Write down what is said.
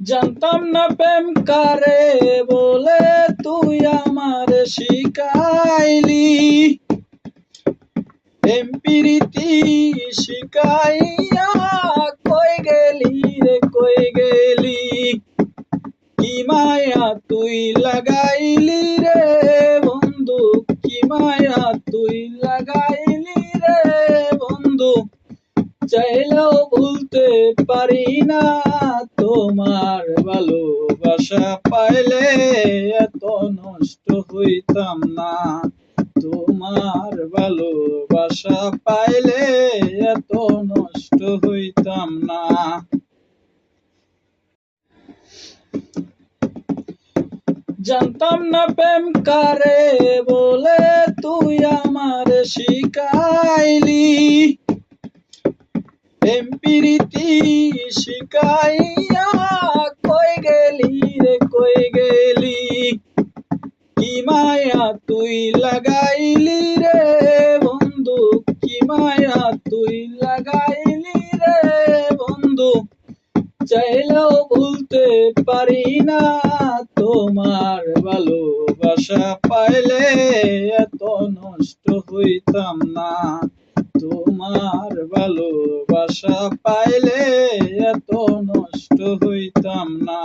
জানতাম না প্রেম কারে বলে তুই আমার শিখাইলি, প্রেম প্রীতি শিখাইয়া কই গেলি রে কই গেলি, কি মায়া তুই লাগাইলি রে বন্ধু, কি মায়া তুই লাগাইলি রে বন্ধু, চাইলেও ভুলতে পারি না তোমার ভালোবাসা পাইলে এত নষ্ট হইতাম না, তোমার ভালোবাসা পাইলে এত নষ্ট হইতাম না। জানতাম না প্রেম কারে বলে তুই আমার শিখাইলি, প্রেম প্রীতি শিখাইয়া কই গেলি রে কই গেলি, কি মায়া তুই লাগাইলি রে বন্ধু, কি মায়া তুই লাগাইলি রে বন্ধু, চাইলেও ভুলতে পারি না তোমার ভালোবাসা পাইলে এত নষ্ট হইতাম না, তোমার ভালোবাসা পাইলে এত নষ্ট হইতাম না।